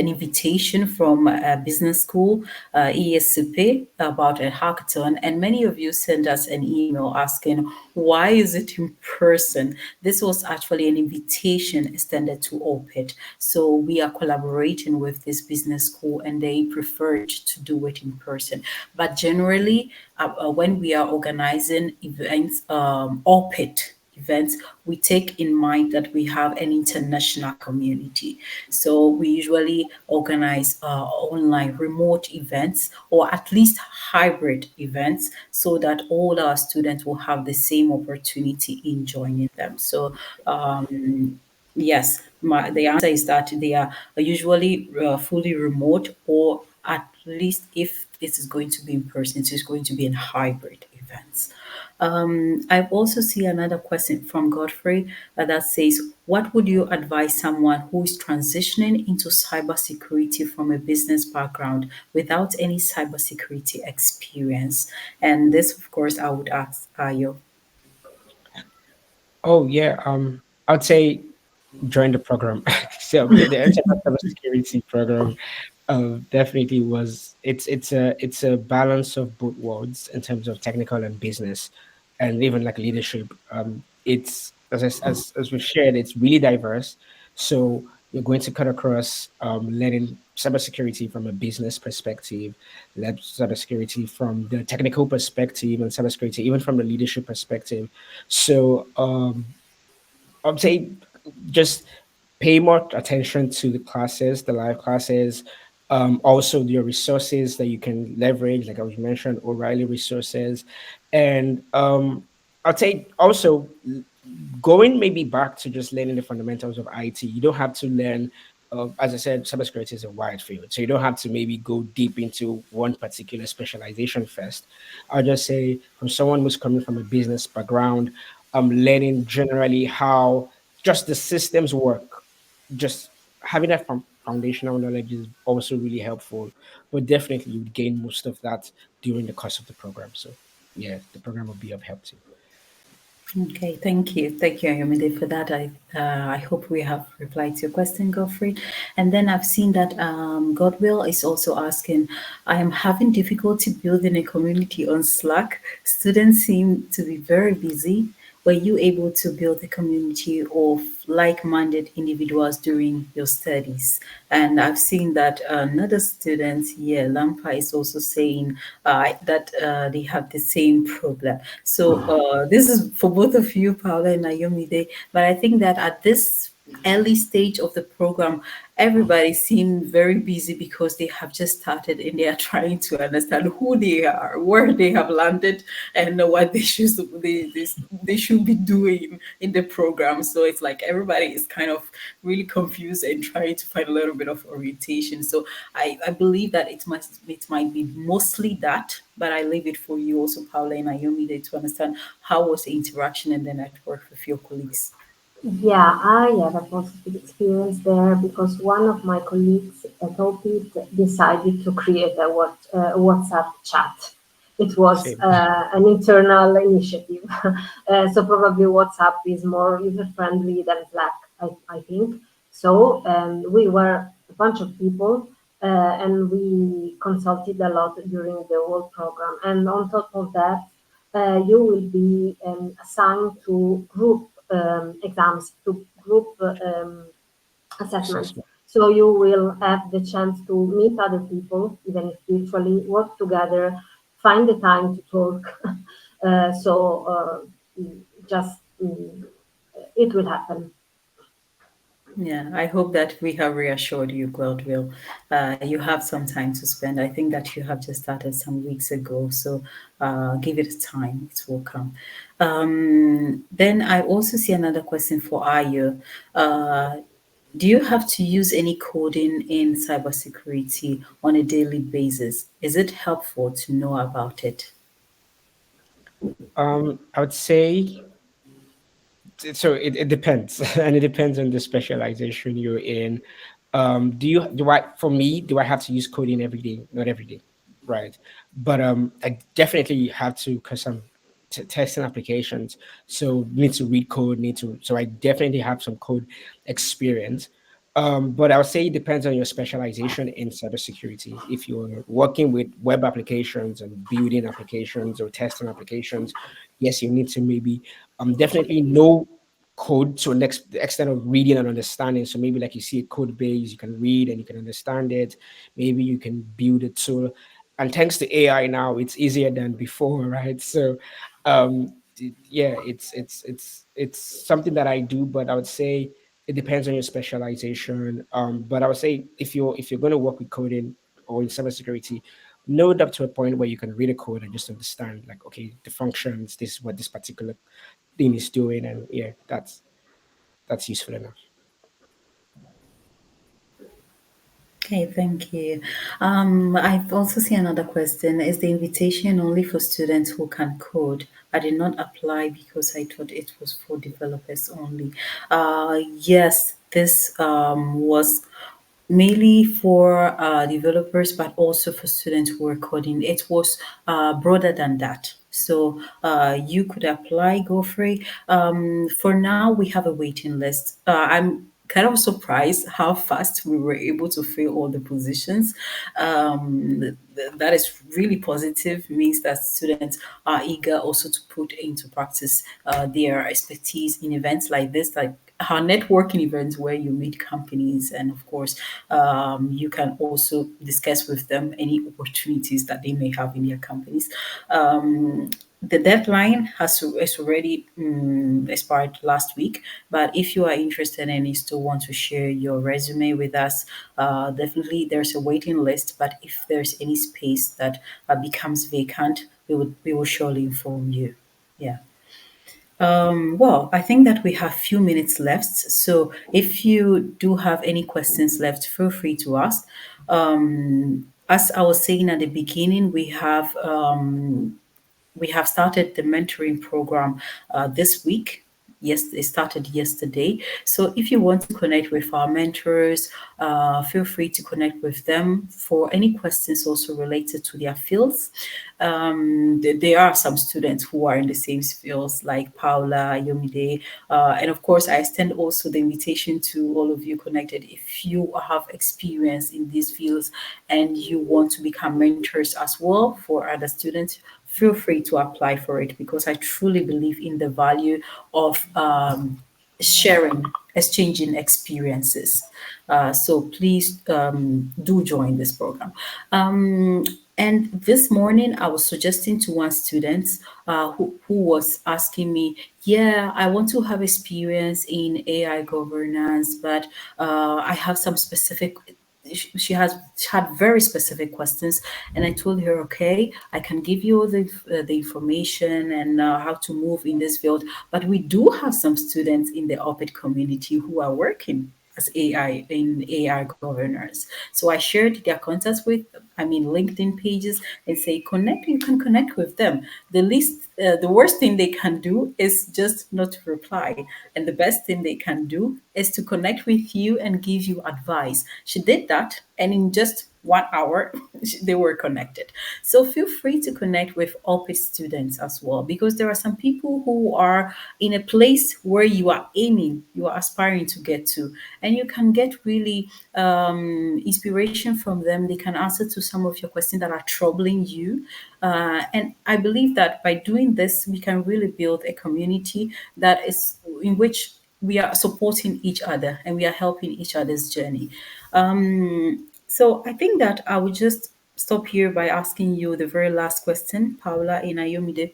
an invitation from a business school, ESCP, about a hackathon, and many of you sent us an email asking, why is it in person? This was actually an invitation extended to OPIT. So we are collaborating with this business school, and they preferred to do it in person. But generally, when we are organizing events, OPIT, events, we take in mind that we have an international community. So we usually organize online remote events or at least hybrid events so that all our students will have the same opportunity in joining them. So yes, the answer is that they are usually fully remote, or at least if this is going to be in person, it is going to be in hybrid events. I also see another question from Godfrey that says, what would you advise someone who is transitioning into cybersecurity from a business background without any cybersecurity experience? And this, of course, I would ask Ayo. Oh yeah, I'd say join the program. So the enterprise cybersecurity program definitely was. It's a balance of both worlds in terms of technical and business, and even like leadership. It's as we shared, it's really diverse. So you're going to cut across learning cybersecurity from a business perspective, learn cybersecurity from the technical perspective, and cybersecurity even from the leadership perspective. So I'd say just pay more attention to the classes, the live classes, also your resources that you can leverage, like I was mentioned, O'Reilly resources, and I'd say also going maybe back to just learning the fundamentals of IT. You don't have to learn. As I said, cybersecurity is a wide field, so you don't have to maybe go deep into one particular specialization first. I'll just say, from someone who's coming from a business background, I'm learning generally how just the systems work. Just having that foundational knowledge is also really helpful, but definitely you would gain most of that during the course of the program. So yeah, the program will be of help too. Okay, thank you, Ayomide, for that. I hope we have replied to your question, Godfrey. And then I've seen that Godwill is also asking, I am having difficulty building a community on Slack. Students seem to be very busy. Were you able to build a community of like-minded individuals during your studies? And I've seen that another student here, Lampa, is also saying that they have the same problem. So this is for both of you, Paula and Naomi. But I think that at this early stage of the program, everybody seemed very busy because they have just started and they are trying to understand who they are, where they have landed, and what they should be doing in the program. So it's like everybody is kind of really confused and trying to find a little bit of orientation. So I believe that it might be mostly that, but I leave it for you also, Paula and Naomi, to understand how was the interaction and the network with your colleagues. Yeah, I had a positive experience there because one of my colleagues at OPIT decided to create a WhatsApp chat. It was Same. an internal initiative. So probably WhatsApp is more user-friendly than Slack, I think. So we were a bunch of people and we consulted a lot during the whole program. And on top of that, you will be assigned to group exams, to group assessments. Assessment. So you will have the chance to meet other people, even if virtually, work together, find the time to talk. Just it will happen. Yeah, I hope that we have reassured you, Gladwell. You have some time to spend. I think that you have just started some weeks ago, so give it time. It will come. Then I also see another question for Ayu. Uh, do you have to use any coding in cybersecurity on a daily basis? Is it helpful to know about it? I would say so it depends and it depends on the specialization you're in. Do I for me do I have to use coding every day? Not every day, right? But I definitely have to because I'm testing applications, so need to read code, need to so I definitely have some code experience. But I would say it depends on your specialization in cybersecurity. If you're working with web applications and building applications or testing applications, yes, you need to maybe definitely know code to the extent of reading and understanding. So maybe like you see a code base, you can read and you can understand it. Maybe you can build a tool. And thanks to AI now, it's easier than before, right? So yeah, it's something that I do, but I would say it depends on your specialization. But I would say if you're going to work with coding or in cybersecurity, know it up to a point where you can read a code and just understand, like, okay, the functions, this is what this particular thing is doing, and yeah, that's useful enough. Okay, thank you. I've also seen another question. Is the invitation only for students who can code? I did not apply because I thought it was for developers only. Yes, this was mainly for developers, but also for students who are coding. It was broader than that. So you could apply, go for it. For now, we have a waiting list. I'm kind of surprised how fast we were able to fill all the positions. That is really positive, means that students are eager also to put into practice their expertise in events like this, like our networking events where you meet companies, and of course you can also discuss with them any opportunities that they may have in their companies. The deadline has already expired last week, but if you are interested and you still want to share your resume with us, definitely there's a waiting list. But if there's any space that becomes vacant, we will surely inform you. Yeah. Well, I think that we have few minutes left. So if you do have any questions left, feel free to ask. As I was saying at the beginning, we have started the mentoring program this week. Yes, it started yesterday. So if you want to connect with our mentors, feel free to connect with them for any questions also related to their fields. There are some students who are in the same fields like Paula, Yomide, and of course, I extend also the invitation to all of you connected. If you have experience in these fields and you want to become mentors as well for other students, feel free to apply for it, because I truly believe in the value of sharing, exchanging experiences. So please do join this program. And this morning, I was suggesting to one student who was asking me, yeah, I want to have experience in AI governance, but I have some specific she had very specific questions, and I told her, okay, I can give you all the information and how to move in this field, but we do have some students in the OPIT community who are working as AI governors. So I shared their contacts with, I mean, LinkedIn pages, and say connect. You can connect with them. The worst thing they can do is just not to reply, and the best thing they can do is to connect with you and give you advice. She did that, and in just 1 hour, they were connected. So feel free to connect with OPIT students as well, because there are some people who are in a place where you are aiming, you are aspiring to get to, and you can get really inspiration from them. They can answer to some of your questions that are troubling you. And I believe that by doing this, we can really build a community that is in which we are supporting each other and we are helping each other's journey. So I think that I would just stop here by asking you the very last question, Paula and Ayomide.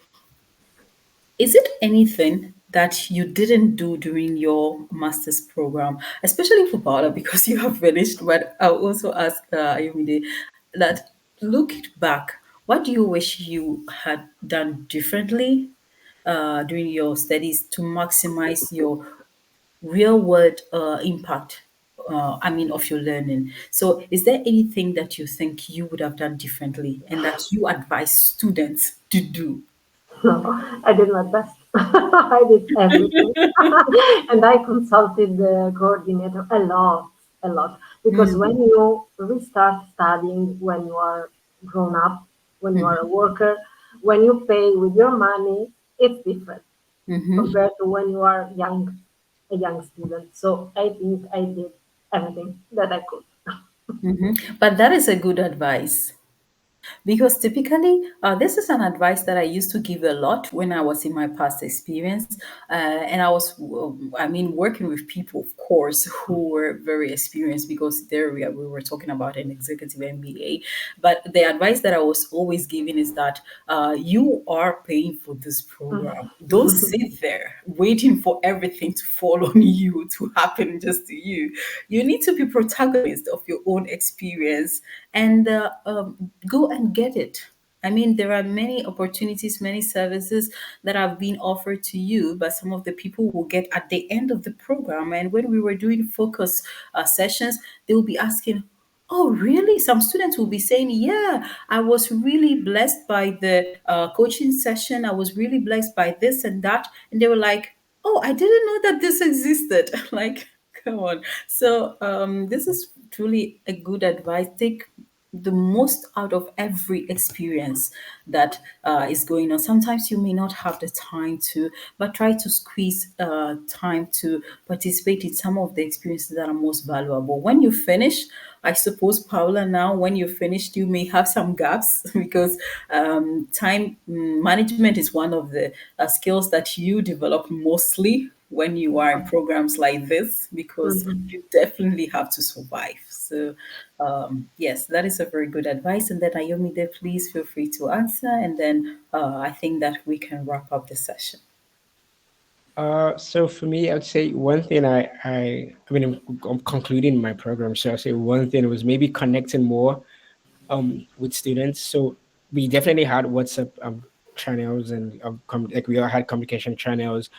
Is it anything that you didn't do during your master's program, especially for Paula, because you have finished? But I'll also ask Ayomide that, look it back, what do you wish you had done differently during your studies to maximize your real world impact, I mean, of your learning? So is there anything that you think you would have done differently and that you advise students to do? No, I did my best. I did everything. And I consulted the coordinator a lot. Because when Mm, you restart studying, when you are grown up, when you are a mhm, worker, when you pay with your money, it's different mhm, compared to when you are a young student. So I think I did everything that I could. mhm. But that is a good advice. Because typically, this is an advice that I used to give a lot when I was in my past experience. And I was, I mean, working with people, of course, who were very experienced, because there we were talking about an executive MBA. But the advice that I was always giving is that you are paying for this program. Don't sit there waiting for everything to fall on you, to happen just to you. You need to be protagonist of your own experience, and go and get it. I mean, there are many opportunities, many services that have been offered to you, but some of the people will get at the end of the program. And when we were doing focus sessions, they will be asking, oh, really? Some students will be saying, yeah, I was really blessed by the coaching session. I was really blessed by this and that. And they were like, oh, I didn't know that this existed. Like, come on. So, this is truly a good advice. Take the most out of every experience that is going on. Sometimes you may not have the time to, but try to squeeze time to participate in some of the experiences that are most valuable. When you finish, I suppose, Paula, now when you're finished, you may have some gaps because time management is one of the skills that you develop mostly when you are in programs like this, because Mhm. you definitely have to survive. So, yes, that is a very good advice. And then Ayomide, please feel free to answer. And then I think that we can wrap up the session. So for me, I would say one thing I mean, I'm concluding my program. So I'd say one thing was maybe connecting more with students. So we definitely had WhatsApp channels and like we all had communication channels.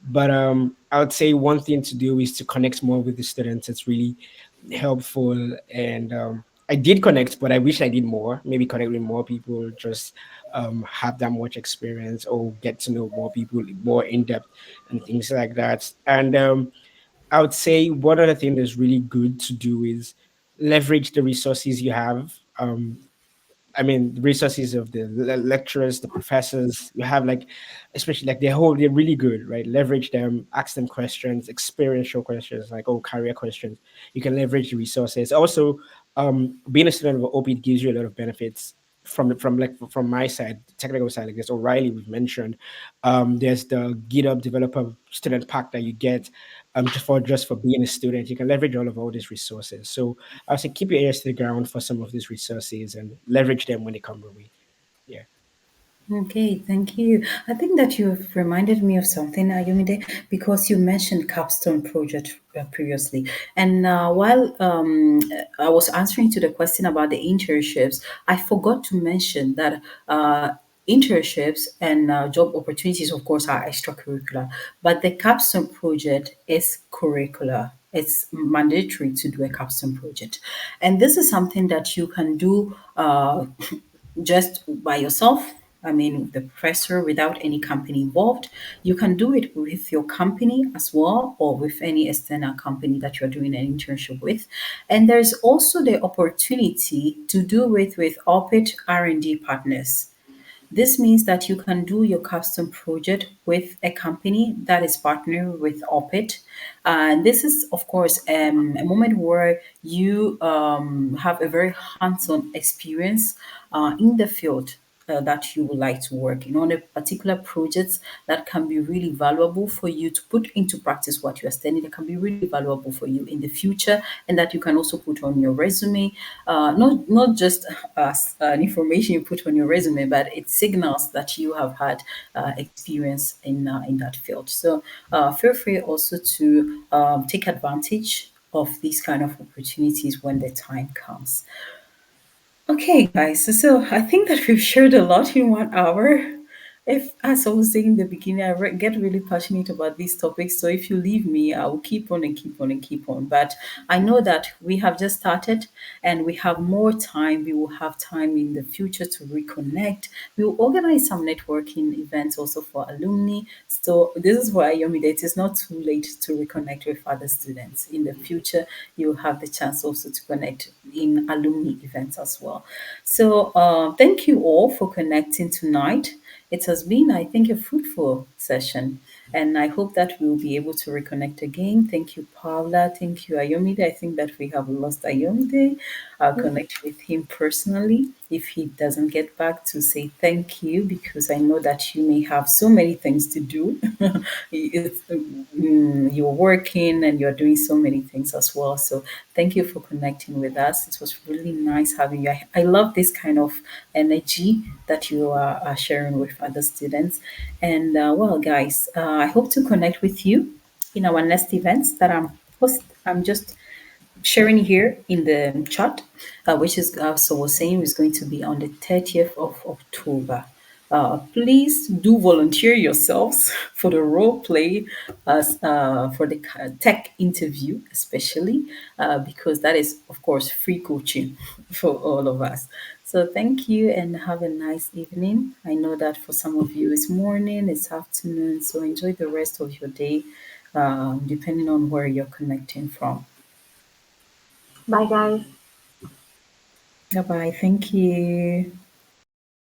But I would say one thing to do is to connect more with the students. It's really helpful. And I did connect, but I wish I did more. Maybe connect with more people, just have that much experience or get to know more people more in depth and things like that. And I would say one other thing that's really good to do is leverage the resources you have. I mean, the resources of the lecturers, the professors you have, like, especially like they're really good, right? Leverage them, ask them questions, experiential questions, like, oh, career questions. You can leverage the resources. Also, being a student of OPIT gives you a lot of benefits. from my side, technical side, like there's O'Reilly we've mentioned. There's the GitHub developer student pack that you get just for being a student. You can leverage all these resources. So I would say keep your ears to the ground for some of these resources and leverage them when they come your way. Yeah. Okay, thank you. I think that you've reminded me of something, Ayomide, because you mentioned capstone project previously. And while I was answering to the question about the internships, I forgot to mention that internships and job opportunities, of course, are extracurricular, but the capstone project is curricular. It's mandatory to do a capstone project. And this is something that you can do just by yourself. I mean, the professor without any company involved. You can do it with your company as well, or with any external company that you're doing an internship with. And there's also the opportunity to do it with OPIT R&D partners. This means that you can do your custom project with a company that is partnered with OPIT. And this is, of course, a moment where you have a very hands on experience in the field that you would like to work in on a particular projects that can be really valuable for you to put into practice what you are studying. That can be really valuable for you in the future, and that you can also put on your resume. Not just as an information you put on your resume, but it signals that you have had experience in that field. So feel free also to take advantage of these kind of opportunities when the time comes. Okay, guys. So I think that we've shared a lot in 1 hour. If, as I was saying in the beginning, get really passionate about these topics. So if you leave me, I will keep on and keep on and keep on. But I know that we have just started and we have more time. We will have time in the future to reconnect. We will organize some networking events also for alumni. So this is why, Yomi, it is not too late to reconnect with other students. In the future, you'll have the chance also to connect in alumni events as well. So thank you all for connecting tonight. It has been, I think, a fruitful session, and I hope that we'll be able to reconnect again. Thank you, Paula. Thank you, Ayomide. I think that we have lost Ayomide. I'll connect with him personally if he doesn't get back to say thank you, because I know that you may have so many things to do. You're working and you're doing so many things as well. So thank you for connecting with us. It was really nice having you. I love this kind of energy that you are sharing with other students. And well, guys, I hope to connect with you in our next events that I'm just sharing here in the chat, which is so was saying is going to be on the 30th of October. Please do volunteer yourselves for the role play as for the tech interview, especially because that is, of course, free coaching for all of us. So thank you and have a nice evening. I know that for some of you it's morning, it's afternoon, so enjoy the rest of your day, depending on where you're connecting from. Bye, guys. Bye bye. Thank you.